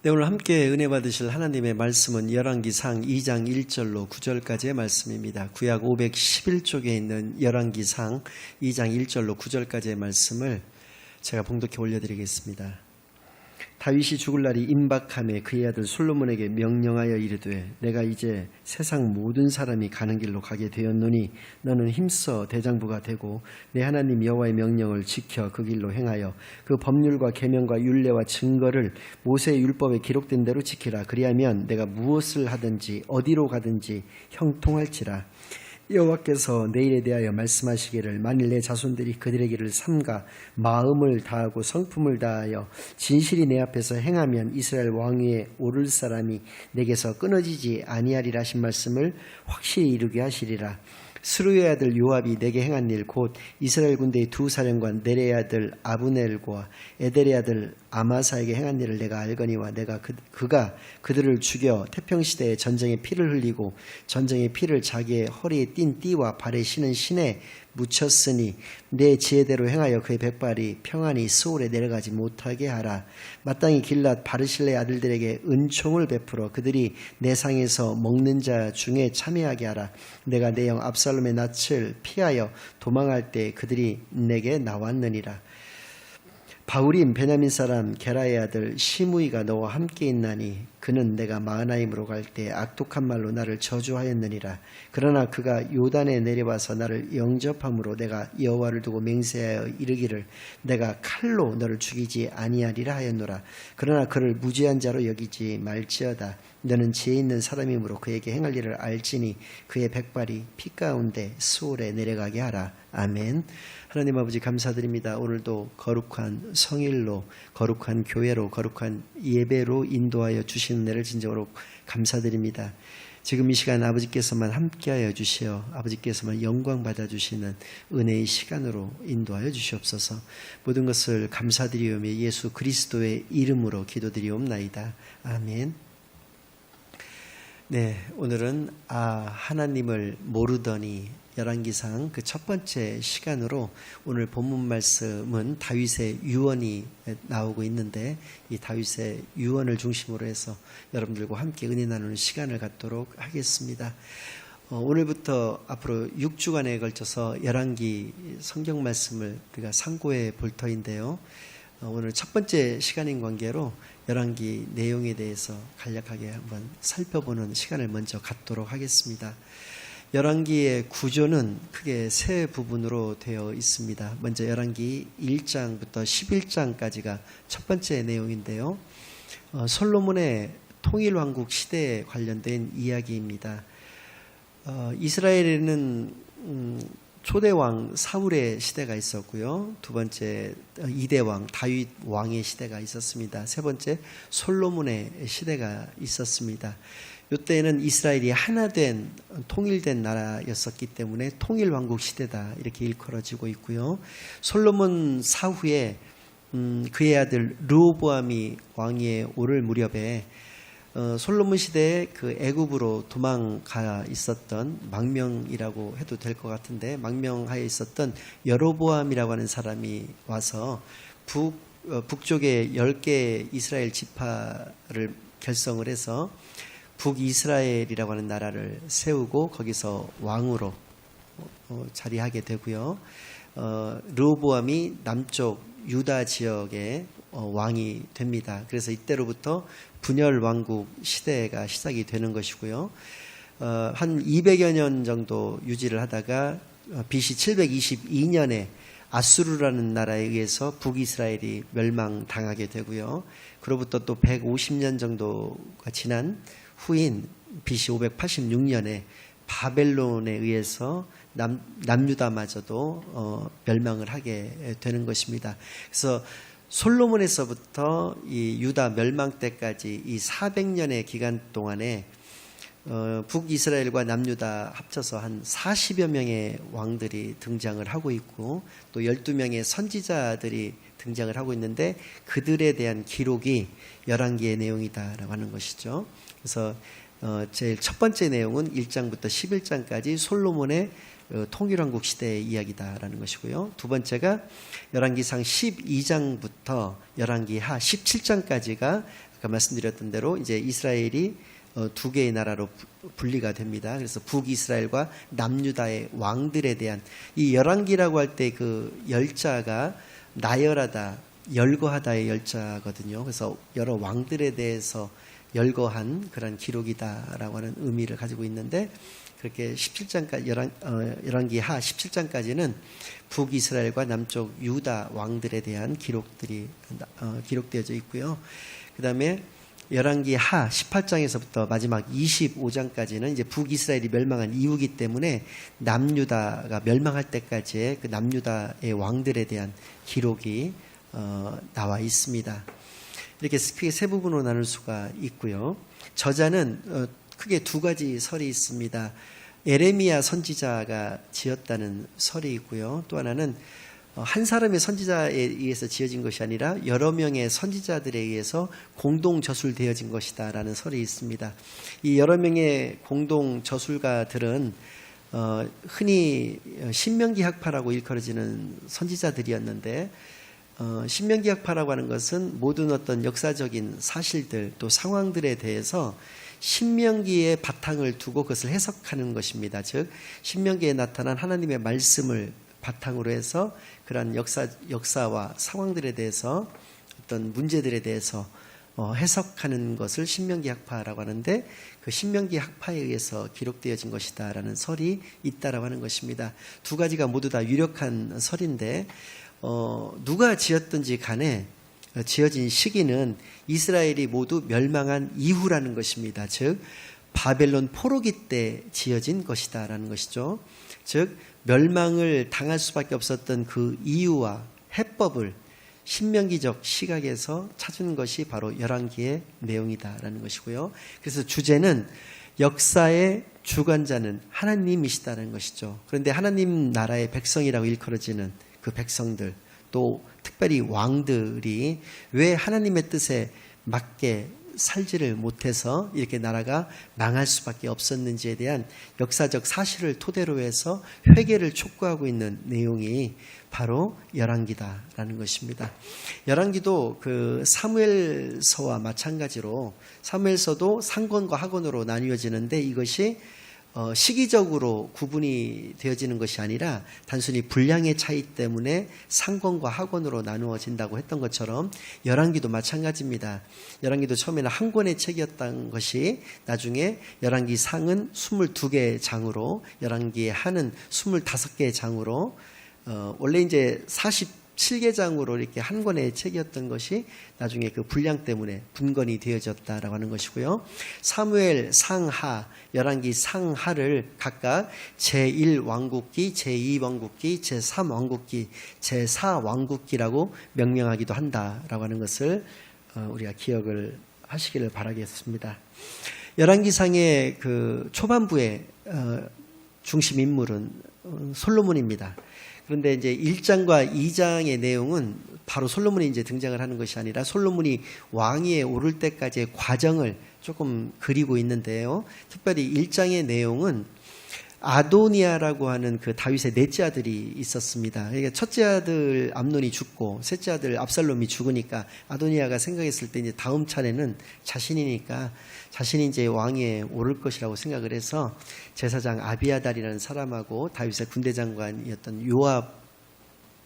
네, 오늘 함께 은혜 받으실 하나님의 말씀은 열왕기상 2장 1절로 9절까지의 말씀입니다. 구약 511쪽에 있는 열왕기상 2장 1절로 9절까지의 말씀을 제가 봉독해 올려드리겠습니다. 다윗이 죽을 날이 임박함에 그의 아들 솔로몬에게 명령하여 이르되 내가 이제 세상 모든 사람이 가는 길로 가게 되었노니 너는 힘써 대장부가 되고 내 하나님 여호와의 명령을 지켜 그 길로 행하여 그 법률과 계명과 율례와 증거를 모세의 율법에 기록된 대로 지키라. 그리하면 내가 무엇을 하든지 어디로 가든지 형통할지라. 여호와께서 내일에 대하여 말씀하시기를 만일 내 자손들이 그들의 길을 삼가 마음을 다하고 성품을 다하여 진실이 내 앞에서 행하면 이스라엘 왕위에 오를 사람이 내게서 끊어지지 아니하리라 하신 말씀을 확실히 이루게 하시리라. 스루의 아들 요압이 내게 행한 일 곧 이스라엘 군대의 두 사령관 네레의 아들 아브넬과 에델의 아들 아마사에게 행한 일을 내가 알거니와 내가 그가 그들을 죽여 태평시대에 전쟁의 피를 흘리고 전쟁의 피를 자기의 허리에 띤 띠와 발에 신은 신에 묻혔으니 내 지혜대로 행하여 그의 백발이 평안히 스올에 내려가지 못하게 하라. 마땅히 길랏 바르실레의 아들들에게 은총을 베풀어 그들이 내 상에서 먹는 자 중에 참여하게 하라. 내가 내 형 압살롬의 낯을 피하여 도망할 때 그들이 내게 나왔느니라. 바울임 베냐민 사람 게라의 아들 시므이가 너와 함께 있나니 그는 내가 마하나임으로 갈 때 악독한 말로 나를 저주하였느니라. 그러나 그가 요단에 내려와서 나를 영접함으로 내가 여호와를 두고 맹세하여 이르기를 내가 칼로 너를 죽이지 아니하리라 하였노라. 그러나 그를 무죄한 자로 여기지 말지어다. 너는 지혜 있는 사람이므로 그에게 행할 일을 알지니 그의 백발이 피 가운데 스올에 내려가게 하라. 아멘. 하나님 아버지 감사드립니다. 오늘도 거룩한 성일로 거룩한 교회로 거룩한 예배로 인도하여 주시는 은혜를 진정으로 감사드립니다. 지금 이 시간 아버지께서만 함께하여 주시어 아버지께서만 영광 받아주시는 은혜의 시간으로 인도하여 주시옵소서. 모든 것을 감사드리오며 예수 그리스도의 이름으로 기도드리옵나이다. 아멘. 네, 오늘은 하나님을 모르더니 열왕기상 그 첫 번째 시간으로 오늘 본문 말씀은 다윗의 유언이 나오고 있는데 이 다윗의 유언을 중심으로 해서 여러분들과 함께 은혜 나누는 시간을 갖도록 하겠습니다. 오늘부터 앞으로 6주간에 걸쳐서 열왕기 성경 말씀을 우리가 상고해 볼 터인데요. 오늘 첫 번째 시간인 관계로 열왕기 내용에 대해서 간략하게 한번 살펴보는 시간을 먼저 갖도록 하겠습니다. 열왕기의 구조는 크게 세 부분으로 되어 있습니다. 먼저 열왕기 1장부터 11장까지가 첫 번째 내용인데요. 솔로몬의 통일왕국 시대에 관련된 이야기입니다. 이스라엘에는 초대왕 사울의 시대가 있었고요. 두 번째 2대왕 다윗 왕의 시대가 있었습니다. 세 번째 솔로몬의 시대가 있었습니다. 이때는 이스라엘이 하나된 통일된 나라였었기 때문에 통일왕국 시대다 이렇게 일컬어지고 있고요. 솔로몬 사후에 그의 아들 르호보암이 왕위에 오를 무렵에 솔로몬 시대에 그 애굽으로 도망가 있었던 망명이라고 해도 될 것 같은데 망명하에 있었던 여로보암이라고 하는 사람이 와서 북쪽에 10개 이스라엘 지파를 결성을 해서 북이스라엘이라고 하는 나라를 세우고 거기서 왕으로 자리하게 되고요. 르호보암이 남쪽 유다 지역의 왕이 됩니다. 그래서 이때로부터 분열 왕국 시대가 시작이 되는 것이고요. 한 200여 년 정도 유지를 하다가 BC 722년에 아수르라는 나라에 의해서 북이스라엘이 멸망당하게 되고요. 그로부터 또 150년 정도가 지난 후인 BC 586년에 바벨론에 의해서 남유다마저도 멸망을 하게 되는 것입니다. 그래서 솔로몬에서부터 이 유다 멸망 때까지 이 400년의 기간 동안에 북이스라엘과 남유다 합쳐서 한 40여 명의 왕들이 등장을 하고 있고 또 12명의 선지자들이 등장을 하고 있는데 그들에 대한 기록이 열왕기의 내용이다라고 하는 것이죠. 그래서 제일 첫 번째 내용은 1장부터 11장까지 솔로몬의 통일왕국 시대의 이야기다라는 것이고요. 두 번째가 열왕기상 12장부터 열왕기하 17장까지가 아까 말씀드렸던 대로 이제 이스라엘이 두 개의 나라로 분리가 됩니다. 그래서 북이스라엘과 남유다의 왕들에 대한 이 열왕기라고 할 때 그 열자가 나열하다, 열거하다의 열자거든요. 그래서 여러 왕들에 대해서 열거한 그런 기록이다라고 하는 의미를 가지고 있는데, 그렇게 17장까지 열왕기 하 17장까지는 북이스라엘과 남쪽 유다 왕들에 대한 기록들이 기록되어져 있고요. 그다음에 열왕기 하 18장에서부터 마지막 25장까지는 이제 북이스라엘이 멸망한 이후기 때문에 남유다가 멸망할 때까지의 그 남유다의 왕들에 대한 기록이 나와 있습니다. 이렇게 크게 세 부분으로 나눌 수가 있고요. 저자는 크게 두 가지 설이 있습니다. 에레미야 선지자가 지었다는 설이 있고요. 또 하나는 한 사람의 선지자에 의해서 지어진 것이 아니라 여러 명의 선지자들에 의해서 공동 저술되어진 것이다 라는 설이 있습니다. 이 여러 명의 공동 저술가들은 흔히 신명기 학파라고 일컬어지는 선지자들이었는데, 신명기 학파라고 하는 것은 모든 어떤 역사적인 사실들 또 상황들에 대해서 신명기의 바탕을 두고 그것을 해석하는 것입니다. 즉 신명기에 나타난 하나님의 말씀을 바탕으로 해서 그러한 역사와 상황들에 대해서 어떤 문제들에 대해서 해석하는 것을 신명기 학파라고 하는데, 그 신명기 학파에 의해서 기록되어진 것이다라는 설이 있다라고 하는 것입니다. 두 가지가 모두 다 유력한 설인데, 누가 지었든지 간에 지어진 시기는 이스라엘이 모두 멸망한 이후라는 것입니다. 즉 바벨론 포로기 때 지어진 것이다라는 것이죠. 즉 멸망을 당할 수밖에 없었던 그 이유와 해법을 신명기적 시각에서 찾은 것이 바로 열왕기의 내용이다라는 것이고요. 그래서 주제는 역사의 주관자는 하나님이시다는 것이죠. 그런데 하나님 나라의 백성이라고 일컬어지는 그 백성들, 또 특별히 왕들이 왜 하나님의 뜻에 맞게 살지를 못해서 이렇게 나라가 망할 수밖에 없었는지에 대한 역사적 사실을 토대로 해서 회개를 촉구하고 있는 내용이 바로 열왕기다라는 것입니다. 열왕기도 그 사무엘서와 마찬가지로 사무엘서도 상권과 하권으로 나뉘어지는데, 이것이 시기적으로 구분이 되어지는 것이 아니라 단순히 분량의 차이 때문에 상권과 하권으로 나누어진다고 했던 것처럼 열왕기도 마찬가지입니다. 열왕기도 처음에는 한 권의 책이었던 것이 나중에 열왕기 상은 22개의 장으로, 열왕기 하는 25개의 장으로, 원래 이제 47개 장으로 이렇게 한 권의 책이었던 것이 나중에 그 분량 때문에 분권이 되어졌다라고 하는 것이고요. 사무엘 상하, 열왕기 상하를 각각 제1왕국기, 제2왕국기, 제3왕국기, 제4왕국기라고 명명하기도 한다라고 하는 것을 우리가 기억을 하시기를 바라겠습니다. 열왕기상의 그 초반부의 중심 인물은 솔로몬입니다. 그런데 이제 1장과 2장의 내용은 바로 솔로몬이 이제 등장을 하는 것이 아니라 솔로몬이 왕위에 오를 때까지의 과정을 조금 그리고 있는데요. 특별히 1장의 내용은 아도니아라고 하는 그 다윗의 넷째 아들이 있었습니다. 그러니까 첫째 아들 암논이 죽고 셋째 아들 압살롬이 죽으니까 아도니아가 생각했을 때 이제 다음 차례는 자신이니까 자신이 이제 왕위에 오를 것이라고 생각을 해서 제사장 아비아달이라는 사람하고 다윗의 군대 장관이었던 요압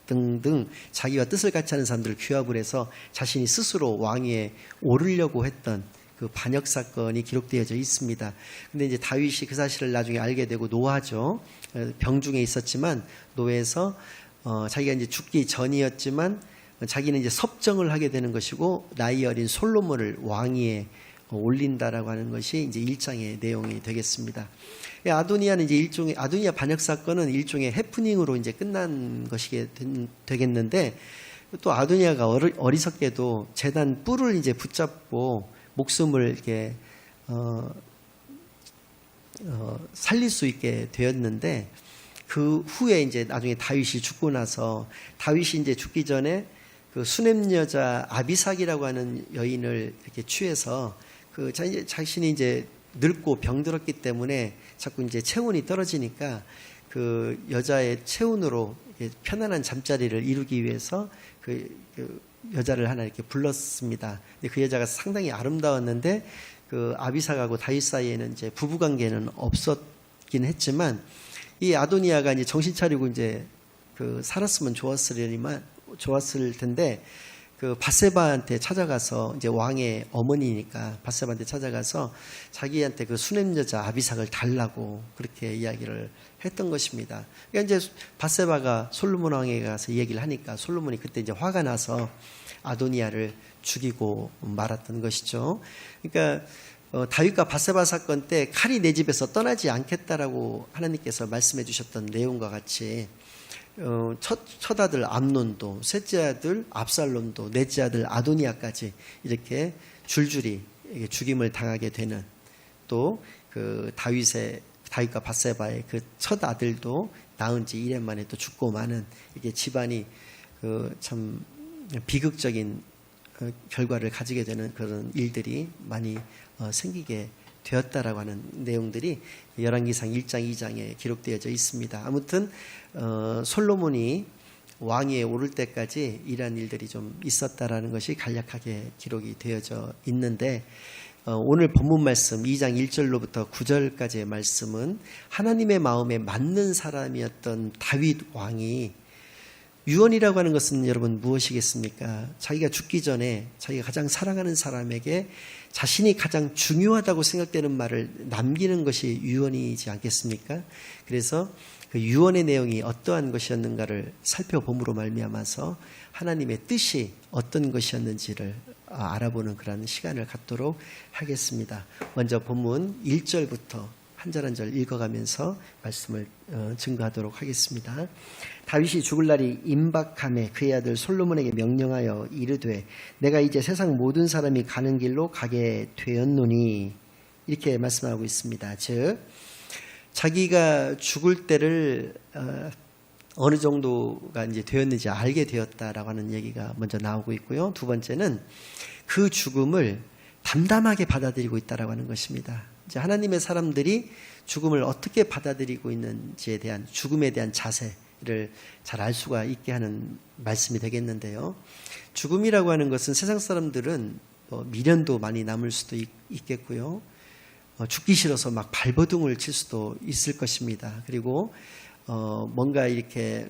등등 자기와 뜻을 같이 하는 사람들을 규합을 해서 자신이 스스로 왕위에 오르려고 했던 그 반역 사건이 기록되어져 있습니다. 근데 이제 다윗이 그 사실을 나중에 알게 되고 노하죠. 병중에 있었지만 노해서 자기가 이제 죽기 전이었지만 자기는 이제 섭정을 하게 되는 것이고 나이 어린 솔로몬을 왕위에 올린다라고 하는 것이 이제 1장의 내용이 되겠습니다. 아도니아는 이제 일종의 아도니아 반역 사건은 일종의 해프닝으로 이제 끝난 것이 되겠는데, 또 아도니아가 어리석게도 제단 뿔을 이제 붙잡고 목숨을 이렇게 살릴 수 있게 되었는데, 그 후에 이제 나중에 다윗이 죽고 나서 다윗이 이제 죽기 전에 그 수냄 여자 아비삭이라고 하는 여인을 이렇게 취해서 그 자신이 이제 늙고 병들었기 때문에 자꾸 이제 체온이 떨어지니까 그 여자의 체온으로 편안한 잠자리를 이루기 위해서 그 여자를 하나 이렇게 불렀습니다. 근데 그 여자가 상당히 아름다웠는데 그 아비삭하고 다윗 사이에는 이제 부부 관계는 없었긴 했지만 이 아도니아가 이제 정신 차리고 이제 그 살았으면 좋았을 텐데 그 밧세바한테 찾아가서 이제 왕의 어머니니까 밧세바한테 찾아가서 자기한테 그 수냄 여자 아비삭을 달라고 그렇게 이야기를 했던 것입니다. 그러니까 이제 밧세바가 솔로몬 왕에게 가서 얘기를 하니까 솔로몬이 그때 이제 화가 나서 아도니아를 죽이고 말았던 것이죠. 그러니까 다윗과 밧세바 사건 때 칼이 내 집에서 떠나지 않겠다라고 하나님께서 말씀해 주셨던 내용과 같이 첫 아들 암논도, 셋째 아들 압살롬도, 넷째 아들 아도니아까지 이렇게 줄줄이 죽임을 당하게 되는, 또 그 다윗과 밧세바의 그 첫 아들도 낳은 지 1년 만에 또 죽고 마는, 이게 집안이 그 참 비극적인 결과를 가지게 되는 그런 일들이 많이 생기게 되었다라고 하는 내용들이 열왕기상 1장 2장에 기록되어져 있습니다. 아무튼 솔로몬이 왕위에 오를 때까지 이러한 일들이 좀 있었다라는 것이 간략하게 기록이 되어져 있는데, 오늘 본문 말씀 2장 1절로부터 9절까지의 말씀은 하나님의 마음에 맞는 사람이었던 다윗 왕이, 유언이라고 하는 것은 여러분 무엇이겠습니까? 자기가 죽기 전에 자기가 가장 사랑하는 사람에게 자신이 가장 중요하다고 생각되는 말을 남기는 것이 유언이지 않겠습니까? 그래서 그 유언의 내용이 어떠한 것이었는가를 살펴봄으로 말미암아서 하나님의 뜻이 어떤 것이었는지를 알아보는 그런 시간을 갖도록 하겠습니다. 먼저 본문 1절부터 한 절 한 절 읽어가면서 말씀을 증거하도록 하겠습니다. 다윗이 죽을 날이 임박함에 그의 아들 솔로몬에게 명령하여 이르되 내가 이제 세상 모든 사람이 가는 길로 가게 되었노니, 이렇게 말씀하고 있습니다. 즉 자기가 죽을 때를 어느 정도가 이제 되었는지 알게 되었다라고 하는 얘기가 먼저 나오고 있고요. 두 번째는 그 죽음을 담담하게 받아들이고 있다라고 하는 것입니다. 이제 하나님의 사람들이 죽음을 어떻게 받아들이고 있는지에 대한, 죽음에 대한 자세를 잘 알 수가 있게 하는 말씀이 되겠는데요. 죽음이라고 하는 것은 세상 사람들은 미련도 많이 남을 수도 있겠고요. 죽기 싫어서 막 발버둥을 칠 수도 있을 것입니다. 그리고 뭔가 이렇게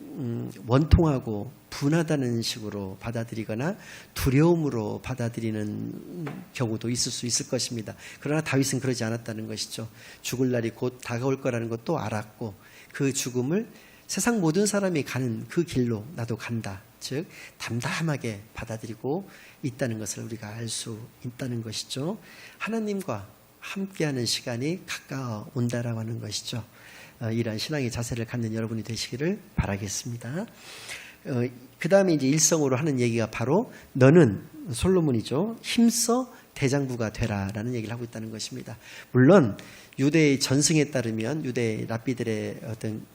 원통하고 분하다는 식으로 받아들이거나 두려움으로 받아들이는 경우도 있을 수 있을 것입니다. 그러나 다윗은 그러지 않았다는 것이죠. 죽을 날이 곧 다가올 거라는 것도 알았고, 그 죽음을 세상 모든 사람이 가는 그 길로 나도 간다, 즉 담담하게 받아들이고 있다는 것을 우리가 알 수 있다는 것이죠. 하나님과 함께하는 시간이 가까워 온다라고 하는 것이죠. 이러한 신앙의 자세를 갖는 여러분이 되시기를 바라겠습니다. 그 다음에 이제 일성으로 하는 얘기가 바로 너는, 솔로몬이죠, 힘써 대장부가 되라라는 얘기를 하고 있다는 것입니다. 물론 유대의 전승에 따르면, 유대의 랍비들의 어떤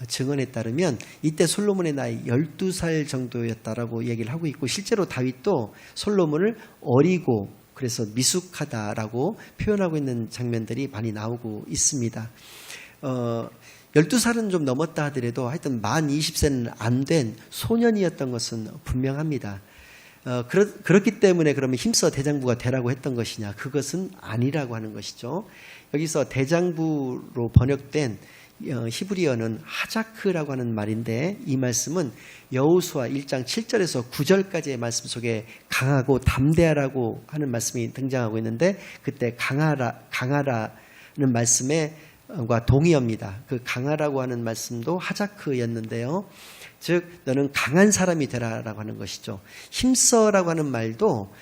증언에 따르면 이때 솔로몬의 나이 12살 정도였다라고 얘기를 하고 있고, 실제로 다윗도 솔로몬을 어리고 그래서 미숙하다라고 표현하고 있는 장면들이 많이 나오고 있습니다. 12살은 좀 넘었다 하더라도 하여튼 만 20세는 안 된 소년이었던 것은 분명합니다. 그렇기 때문에 그러면 힘써 대장부가 되라고 했던 것이냐? 그것은 아니라고 하는 것이죠. 여기서 대장부로 번역된 히브리어는 하자크라고 하는 말인데, 이 말씀은 여호수아 1장 7절에서 9절까지의 말씀 속에 강하고 담대하라고 하는 말씀이 등장하고 있는데, 그때 강하라는 말씀에 과 동의어입니다. 그 강하라고 하는 말씀도 하자크였는데요. 즉 너는 강한 사람이 되라라고 하는 것이죠. 힘써라고 하는 말도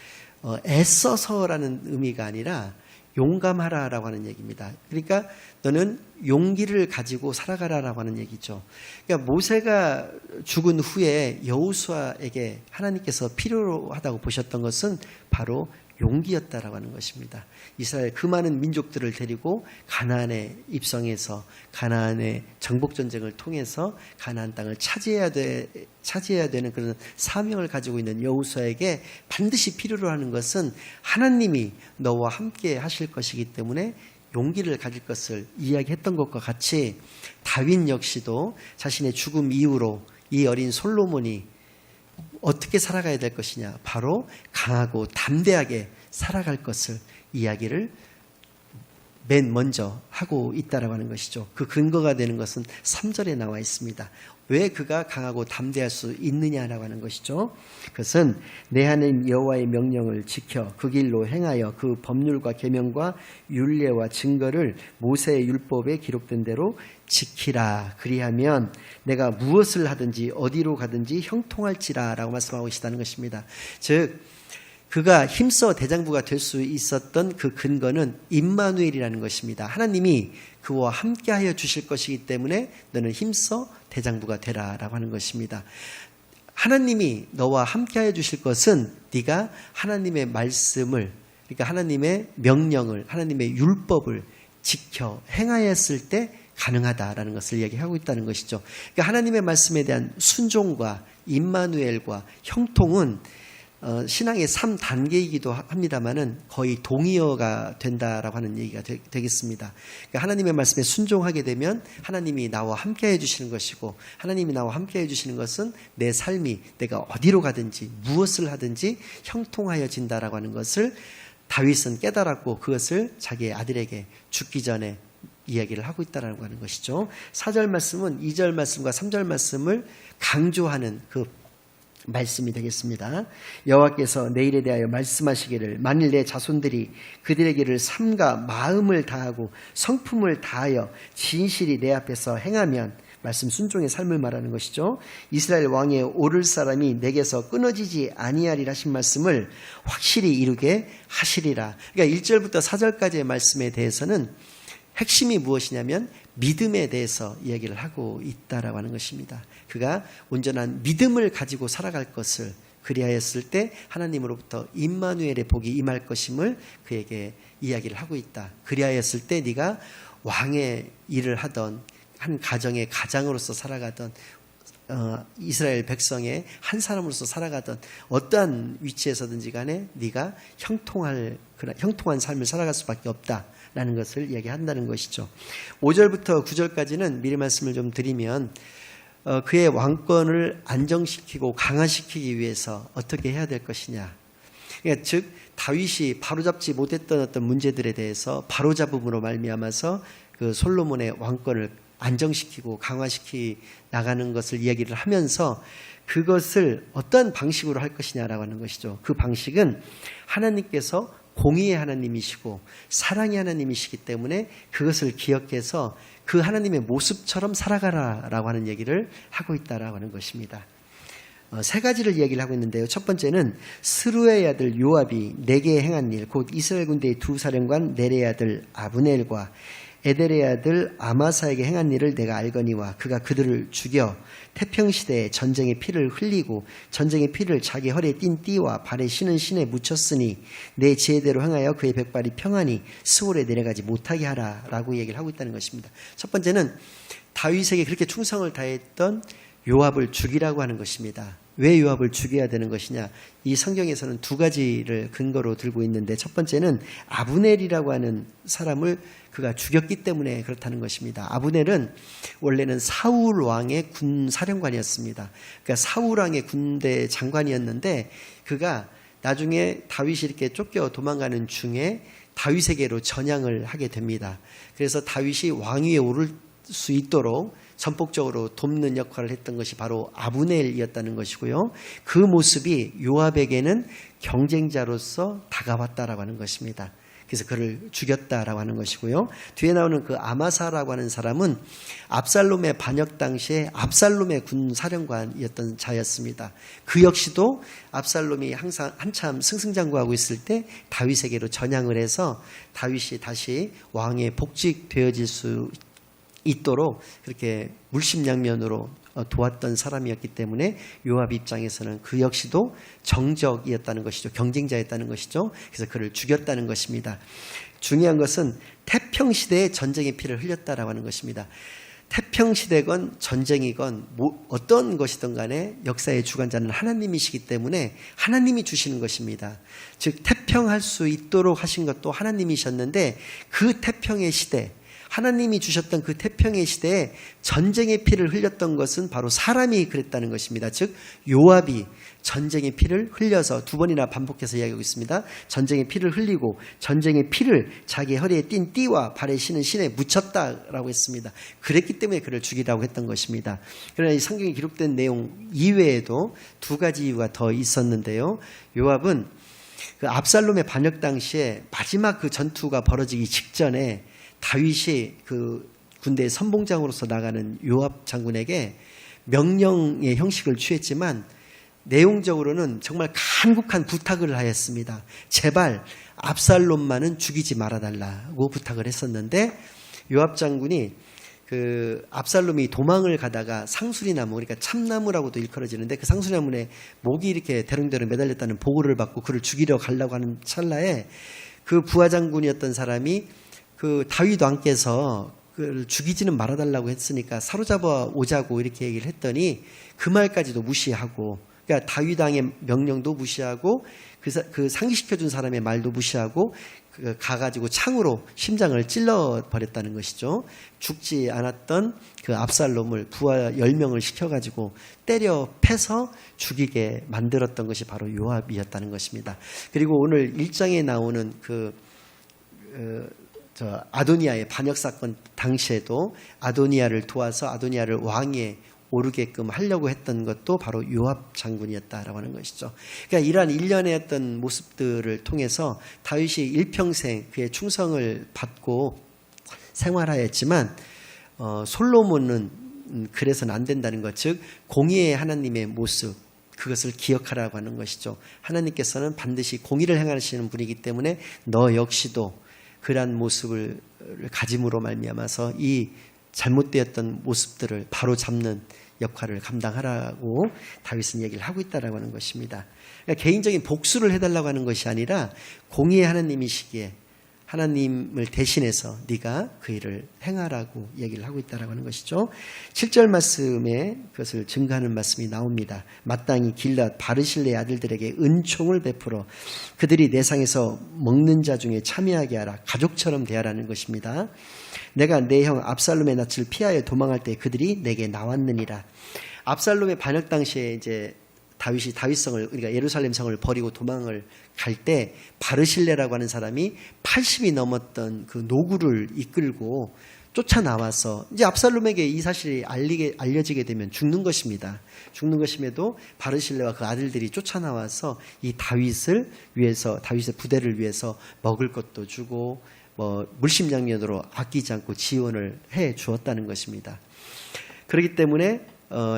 애써서라는 의미가 아니라 용감하라라고 하는 얘기입니다. 그러니까 너는 용기를 가지고 살아가라라고 하는 얘기죠. 그러니까 모세가 죽은 후에 여호수아에게 하나님께서 필요로 하다고 보셨던 것은 바로 용기였다라고 하는 것입니다. 이스라엘 그 많은 민족들을 데리고 가나안에 입성해서 가나안의 정복 전쟁을 통해서 가나안 땅을 차지해야 되는 그런 사명을 가지고 있는 여호수아에게 반드시 필요로 하는 것은 하나님이 너와 함께 하실 것이기 때문에 용기를 가질 것을 이야기했던 것과 같이 다윗 역시도 자신의 죽음 이후로 이 어린 솔로몬이 어떻게 살아가야 될 것이냐, 바로 강하고 담대하게 살아갈 것을 이야기를 맨 먼저 하고 있다라고 하는 것이죠. 그 근거가 되는 것은 3절에 나와 있습니다. 왜 그가 강하고 담대할 수 있느냐라고 하는 것이죠. 그것은 내 하나님 여호와의 명령을 지켜 그 길로 행하여 그 법률과 계명과 율례와 증거를 모세의 율법에 기록된 대로 지키라. 그리하면 내가 무엇을 하든지 어디로 가든지 형통할지라 라고 말씀하고 계시다는 것입니다. 즉 그가 힘써 대장부가 될 수 있었던 그 근거는 임마누엘이라는 것입니다. 하나님이 그와 함께하여 주실 것이기 때문에 너는 힘써 대장부가 되라 라고 하는 것입니다. 하나님이 너와 함께하여 주실 것은 네가 하나님의 말씀을, 그러니까 하나님의 명령을, 하나님의 율법을 지켜 행하였을 때 가능하다라는 것을 얘기하고 있다는 것이죠. 그러니까 하나님의 말씀에 대한 순종과 임마누엘과 형통은 신앙의 3단계이기도 합니다만은 거의 동의어가 된다라고 하는 얘기가 되겠습니다. 그러니까 하나님의 말씀에 순종하게 되면 하나님이 나와 함께 해주시는 것이고, 하나님이 나와 함께 해주시는 것은 내 삶이 내가 어디로 가든지 무엇을 하든지 형통하여진다라고 하는 것을 다윗은 깨달았고 그것을 자기의 아들에게 죽기 전에 이야기를 하고 있다라고 하는 것이죠. 4절 말씀은 2절 말씀과 3절 말씀을 강조하는 그 말씀이 되겠습니다. 여호와께서 내 일에 대하여 말씀하시기를 만일 내 자손들이 그들의 길을 삼가 마음을 다하고 성품을 다하여 진실이 내 앞에서 행하면, 말씀 순종의 삶을 말하는 것이죠. 이스라엘 왕에 오를 사람이 내게서 끊어지지 아니하리라 하신 말씀을 확실히 이루게 하시리라. 그러니까 1절부터 4절까지의 말씀에 대해서는 핵심이 무엇이냐면 믿음에 대해서 이야기를 하고 있다라고 하는 것입니다. 그가 온전한 믿음을 가지고 살아갈 것을, 그리하였을 때 하나님으로부터 임마누엘의 복이 임할 것임을 그에게 이야기를 하고 있다. 그리하였을 때 네가 왕의 일을 하던, 한 가정의 가장으로서 살아가던, 이스라엘 백성의 한 사람으로서 살아가던 어떠한 위치에서든지 간에 네가 형통한 삶을 살아갈 수밖에 없다라는 것을 이야기한다는 것이죠. 5절부터 9절까지는 미리 말씀을 좀 드리면 그의 왕권을 안정시키고 강화시키기 위해서 어떻게 해야 될 것이냐, 그러니까 즉 다윗이 바로잡지 못했던 어떤 문제들에 대해서 바로잡음으로 말미암아서 그 솔로몬의 왕권을 안정시키고 강화시키 나가는 것을 이야기를 하면서 그것을 어떤 방식으로 할 것이냐라고 하는 것이죠. 그 방식은 하나님께서 공의의 하나님이시고 사랑의 하나님이시기 때문에 그것을 기억해서 그 하나님의 모습처럼 살아가라라고 하는 얘기를 하고 있다라고 하는 것입니다. 세 가지를 이야기를 하고 있는데요. 첫 번째는 스루의 아들 요압이 내게 행한 일, 곧 이스라엘 군대의 두 사령관 넬의 아들 아브넬과 에델의 아들 아마사에게 행한 일을 내가 알거니와 그가 그들을 죽여 태평시대에 전쟁의 피를 흘리고 전쟁의 피를 자기 허리에 띤 띠와 발에 신은 신에 묻혔으니 내 지혜대로 행하여 그의 백발이 평안히 스올에 내려가지 못하게 하라 라고 얘기를 하고 있다는 것입니다. 첫 번째는 다윗에게 그렇게 충성을 다했던 요압을 죽이라고 하는 것입니다. 왜 요압을 죽여야 되는 것이냐, 이 성경에서는 두 가지를 근거로 들고 있는데, 첫 번째는 아브넬이라고 하는 사람을 그가 죽였기 때문에 그렇다는 것입니다. 아브넬은 원래는 사울 왕의 군 사령관이었습니다. 그러니까 사울 왕의 군대 장관이었는데 그가 나중에 다윗이 이렇게 쫓겨 도망가는 중에 다윗에게로 전향을 하게 됩니다. 그래서 다윗이 왕위에 오를 수 있도록 전폭적으로 돕는 역할을 했던 것이 바로 아브넬이었다는 것이고요. 그 모습이 요압에게는 경쟁자로서 다가왔다라고 하는 것입니다. 그래서 그를 죽였다라고 하는 것이고요. 뒤에 나오는 그 아마사라고 하는 사람은 압살롬의 반역 당시에 압살롬의 군 사령관이었던 자였습니다. 그 역시도 압살롬이 항상 한참 승승장구하고 있을 때 다윗에게로 전향을 해서 다윗이 다시 왕에 복직되어질 수 있도록 그렇게 물심양면으로 도왔던 사람이었기 때문에 요압 입장에서는 그 역시도 정적이었다는 것이죠. 경쟁자였다는 것이죠. 그래서 그를 죽였다는 것입니다. 중요한 것은 태평시대에 전쟁의 피를 흘렸다라고 하는 것입니다. 태평시대건 전쟁이건 어떤 것이든 간에 역사의 주관자는 하나님이시기 때문에 하나님이 주시는 것입니다. 즉 태평할 수 있도록 하신 것도 하나님이셨는데 그 태평의 시대, 하나님이 주셨던 그 태평의 시대에 전쟁의 피를 흘렸던 것은 바로 사람이 그랬다는 것입니다. 즉 요압이 전쟁의 피를 흘려서 두 번이나 반복해서 이야기하고 있습니다. 전쟁의 피를 흘리고 전쟁의 피를 자기 허리에 띤 띠와 발에 신은 신에 묻혔다라고 했습니다. 그랬기 때문에 그를 죽이라고 했던 것입니다. 그러나 이 성경에 기록된 내용 이외에도 두 가지 이유가 더 있었는데요. 요압은 그 압살롬의 반역 당시에 마지막 그 전투가 벌어지기 직전에 다윗이 그 군대의 선봉장으로서 나가는 요압 장군에게 명령의 형식을 취했지만 내용적으로는 정말 간곡한 부탁을 하였습니다. 제발 압살롬만은 죽이지 말아달라고 부탁을 했었는데 요압 장군이 그 압살롬이 도망을 가다가 상수리나무, 그러니까 참나무라고도 일컬어지는데 그 상수리나무에 목이 이렇게 대롱대롱 매달렸다는 보고를 받고 그를 죽이려 가려고 하는 찰나에 그 부하장군이었던 사람이 그 다윗 왕께서 그를 죽이지는 말아달라고 했으니까 사로잡아 오자고 이렇게 얘기를 했더니 그 말까지도 무시하고, 그러니까 다윗 왕의 명령도 무시하고 그 상기시켜준 사람의 말도 무시하고 가가지고 창으로 심장을 찔러버렸다는 것이죠. 죽지 않았던 그 압살롬을 부하 10명을 시켜가지고 때려 패서 죽이게 만들었던 것이 바로 요압이었다는 것입니다. 그리고 오늘 1장에 나오는 아도니아의 반역 사건 당시에도 아도니아를 도와서 아도니아를 왕위에 오르게끔 하려고 했던 것도 바로 요압 장군이었다라고 하는 것이죠. 그러니까 이러한 일련의 어떤 모습들을 통해서 다윗이 일평생 그의 충성을 받고 생활하였지만 솔로몬은 그래서는 안 된다는 것, 즉 공의의 하나님의 모습, 그것을 기억하라고 하는 것이죠. 하나님께서는 반드시 공의를 행하시는 분이기 때문에 너 역시도 그러한 모습을 가짐으로 말미암아서 이 잘못되었던 모습들을 바로잡는 역할을 감당하라고 다윗은 얘기를 하고 있다라고 하는 것입니다. 그러니까 개인적인 복수를 해달라고 하는 것이 아니라 공의의 하나님이시기에 하나님을 대신해서 네가 그 일을 행하라고 얘기를 하고 있다라고 하는 것이죠. 7절 말씀에 그것을 증거하는 말씀이 나옵니다. 마땅히 길앗 바르실레의 아들들에게 은총을 베풀어 그들이 내 상에서 먹는 자 중에 참여하게 하라. 가족처럼 대하라는 것입니다. 내가 내 형 압살롬의 낯을 피하여 도망할 때 그들이 내게 나왔느니라. 압살롬의 반역 당시에 이제 다윗이 다윗성을, 그러니까 예루살렘 성을 버리고 도망을 갈 때 바르실레라고 하는 사람이 80이 넘었던 그 노구를 이끌고 쫓아나와서 이제 압살롬에게 이 사실이 알려지게 되면 죽는 것입니다. 죽는 것임에도 바르실레와 그 아들들이 쫓아나와서 이 다윗을 위해서, 다윗의 부대를 위해서 먹을 것도 주고 물심양면으로 아끼지 않고 지원을 해 주었다는 것입니다. 그렇기 때문에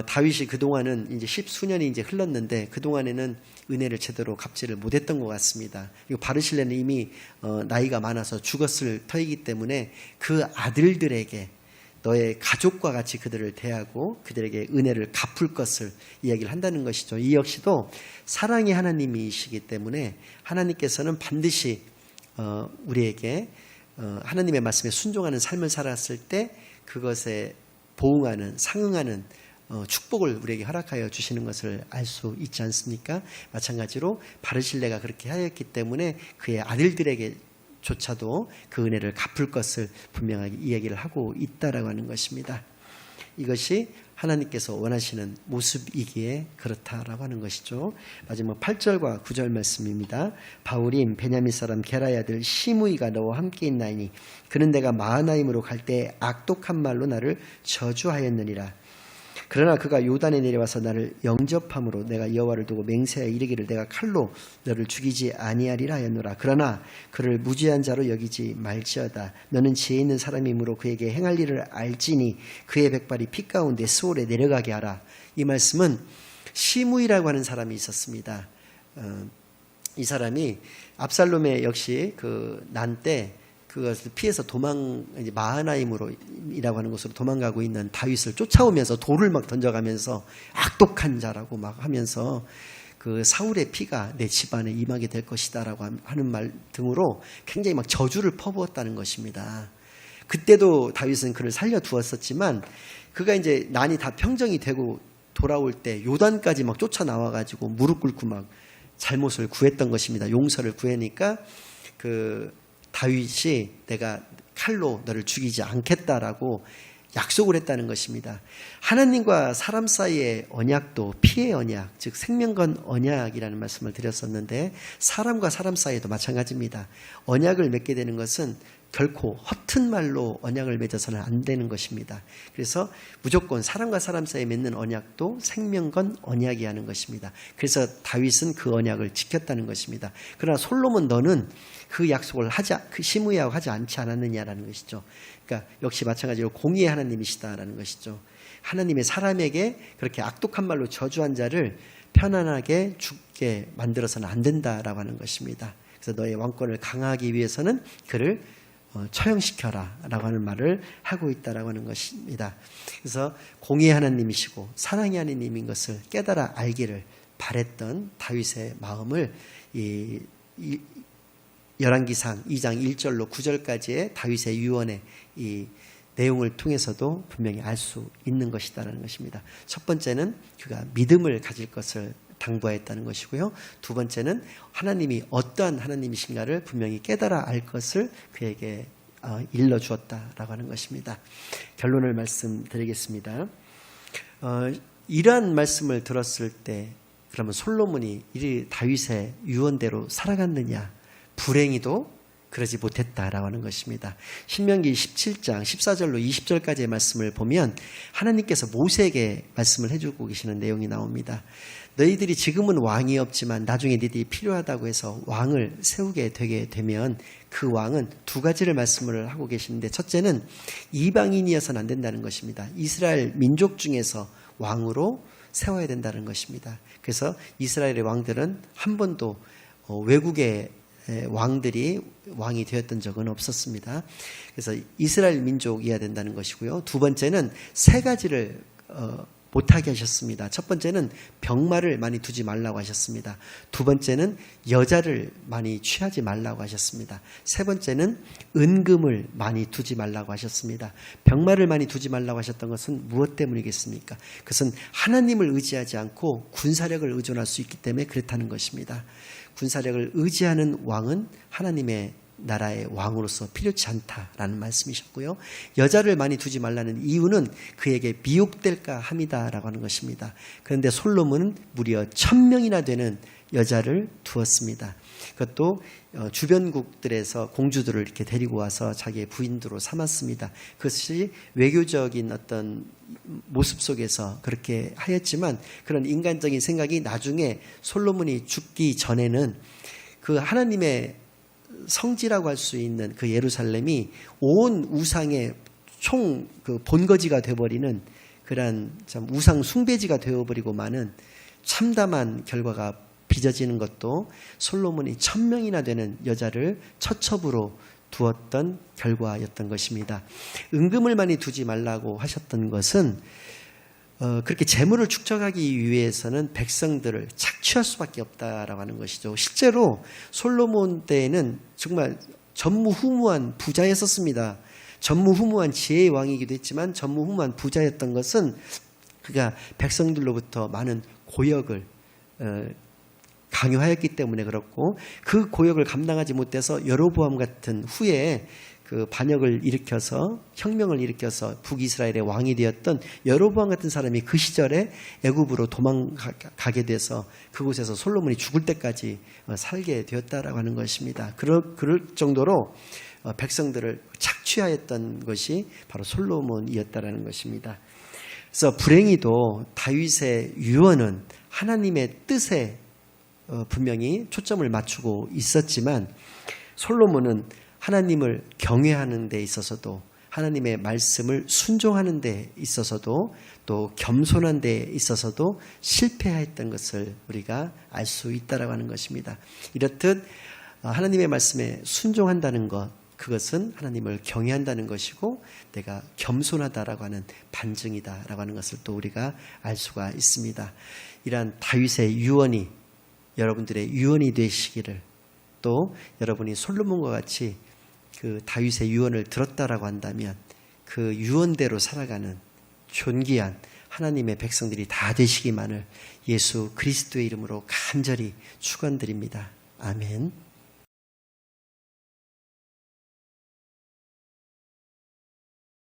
다윗이 그동안은 이제 10수년이 이제 흘렀는데 그동안에는 은혜를 제대로 갚지를 못했던 것 같습니다. 그리고 바르실레는 이미 나이가 많아서 죽었을 터이기 때문에 그 아들들에게 너의 가족과 같이 그들을 대하고 그들에게 은혜를 갚을 것을 이야기를 한다는 것이죠. 이 역시도 사랑의 하나님이시기 때문에 하나님께서는 반드시 우리에게 하나님의 말씀에 순종하는 삶을 살았을 때 그것에 보응하는, 상응하는 축복을 우리에게 허락하여 주시는 것을 알 수 있지 않습니까? 마찬가지로 바르실레가 그렇게 하였기 때문에 그의 아들들에게조차도 그 은혜를 갚을 것을 분명하게 이야기를 하고 있다라고 하는 것입니다. 이것이 하나님께서 원하시는 모습이기에 그렇다라고 하는 것이죠. 마지막 8절과 9절 말씀입니다. 바울이 베냐민 사람 게라의 아들 시므이가 너와 함께 있나이니 그는 내가 마하나임으로 갈 때 악독한 말로 나를 저주하였느니라. 그러나 그가 요단에 내려와서 나를 영접함으로 내가 여호와를 두고 맹세하여 이르기를 내가 칼로 너를 죽이지 아니하리라 하였노라. 그러나 그를 무죄한 자로 여기지 말지어다. 너는 지혜 있는 사람이므로 그에게 행할 일을 알지니 그의 백발이 피 가운데 스올에 내려가게 하라. 이 말씀은 시므이라고 하는 사람이 있었습니다. 이 사람이 압살롬의 역시 그 난 때 그것을 피해서 이제 마하나임이라고 하는 곳으로 도망가고 있는 다윗을 쫓아오면서 돌을 막 던져가면서 악독한 자라고 막 하면서 그 사울의 피가 내 집안에 임하게 될 것이다라고 하는 말 등으로 굉장히 막 저주를 퍼부었다는 것입니다. 그때도 다윗은 그를 살려두었었지만 그가 이제 난이 다 평정이 되고 돌아올 때 요단까지 막 쫓아 나와가지고 무릎 꿇고 막 잘못을 구했던 것입니다. 용서를 구하니까 그 다윗이 내가 칼로 너를 죽이지 않겠다라고 약속을 했다는 것입니다. 하나님과 사람 사이의 언약도 피의 언약, 즉 생명건 언약이라는 말씀을 드렸었는데 사람과 사람 사이에도 마찬가지입니다. 언약을 맺게 되는 것은 결코 허튼 말로 언약을 맺어서는 안 되는 것입니다. 그래서 무조건 사람과 사람 사이에 맺는 언약도 생명건 언약이 하는 것입니다. 그래서 다윗은 그 언약을 지켰다는 것입니다. 그러나 솔로몬 너는 그 약속을 심의하고 하지 않지 않았느냐라는 것이죠. 그러니까 역시 마찬가지로 공의의 하나님이시다라는 것이죠. 하나님의 사람에게 그렇게 악독한 말로 저주한 자를 편안하게 죽게 만들어서는 안 된다라고 하는 것입니다. 그래서 너의 왕권을 강화하기 위해서는 그를 처형시켜라 라고 하는 말을 하고 있다라고 하는 것입니다. 그래서 공의의 하나님이시고 사랑의 하나님인 것을 깨달아 알기를 바랬던 다윗의 마음을 이 열왕기상 2장 1절로 9절까지의 다윗의 유언의 이 내용을 통해서도 분명히 알 수 있는 것이다라는 것입니다. 첫 번째는 그가 믿음을 가질 것을 당부했다는 것이고요. 두 번째는 하나님이 어떠한 하나님이신가를 분명히 깨달아 알 것을 그에게 일러주었다라고 하는 것입니다. 결론을 말씀드리겠습니다. 이러한 말씀을 들었을 때 그러면 솔로몬이 이 다윗의 유언대로 살아갔느냐? 불행히도 그러지 못했다라고 하는 것입니다. 신명기 17장 14절로 20절까지의 말씀을 보면 하나님께서 모세에게 말씀을 해주고 계시는 내용이 나옵니다. 너희들이 지금은 왕이 없지만 나중에 너희들이 필요하다고 해서 왕을 세우게 되게 되면 그 왕은 두 가지를 말씀을 하고 계시는데 첫째는 이방인이어서는 안 된다는 것입니다. 이스라엘 민족 중에서 왕으로 세워야 된다는 것입니다. 그래서 이스라엘의 왕들은 한 번도 외국의 왕들이 왕이 되었던 적은 없었습니다. 그래서 이스라엘 민족이어야 된다는 것이고요. 두 번째는 세 가지를 못하게 하셨습니다. 첫 번째는 병마를 많이 두지 말라고 하셨습니다. 두 번째는 여자를 많이 취하지 말라고 하셨습니다. 세 번째는 은금을 많이 두지 말라고 하셨습니다. 병마를 많이 두지 말라고 하셨던 것은 무엇 때문이겠습니까? 그것은 하나님을 의지하지 않고 군사력을 의존할 수 있기 때문에 그렇다는 것입니다. 군사력을 의지하는 왕은 하나님의 나라의 왕으로서 필요치 않다라는 말씀이셨고요. 여자를 많이 두지 말라는 이유는 그에게 미혹될까 함이다라고 하는 것입니다. 그런데 솔로몬은 무려 1000명이나 되는 여자를 두었습니다. 그것도 주변국들에서 공주들을 이렇게 데리고 와서 자기의 부인으로 삼았습니다. 그것이 외교적인 어떤 모습 속에서 그렇게 하였지만 그런 인간적인 생각이 나중에 솔로몬이 죽기 전에는 그 하나님의 성지라고 할 수 있는 그 예루살렘이 온 우상의 총 그 본거지가 되어버리는 그러한 참 우상 숭배지가 되어버리고 마는 참담한 결과가 빚어지는 것도 솔로몬이 1000명이나 되는 여자를 처첩으로 두었던 결과였던 것입니다. 은금을 많이 두지 말라고 하셨던 것은 그렇게 재물을 축적하기 위해서는 백성들을 착취할 수밖에 없다라고 하는 것이죠. 실제로 솔로몬 때에는 정말 전무후무한 부자였었습니다. 전무후무한 지혜의 왕이기도 했지만 전무후무한 부자였던 것은 그가 백성들로부터 많은 고역을 강요하였기 때문에 그렇고 그 고역을 감당하지 못해서 여로보암 같은 후에 그 반역을 일으켜서 혁명을 일으켜서 북이스라엘의 왕이 되었던 여로보암 같은 사람이 그 시절에 애굽으로 도망가게 돼서 그곳에서 솔로몬이 죽을 때까지 살게 되었다라고 하는 것입니다. 그럴 정도로 백성들을 착취하였던 것이 바로 솔로몬이었다라는 것입니다. 그래서 불행히도 다윗의 유언은 하나님의 뜻에 분명히 초점을 맞추고 있었지만 솔로몬은 하나님을 경외하는 데 있어서도 하나님의 말씀을 순종하는 데 있어서도 또 겸손한 데 있어서도 실패했던 것을 우리가 알 수 있다라고 하는 것입니다. 이렇듯 하나님의 말씀에 순종한다는 것, 그것은 하나님을 경외한다는 것이고 내가 겸손하다라고 하는 반증이다라고 하는 것을 또 우리가 알 수가 있습니다. 이러한 다윗의 유언이 여러분들의 유언이 되시기를 또 여러분이 솔로몬과 같이 그 다윗의 유언을 들었다라고 한다면 그 유언대로 살아가는 존귀한 하나님의 백성들이 다 되시기만을 예수 그리스도의 이름으로 간절히 축원드립니다. 아멘.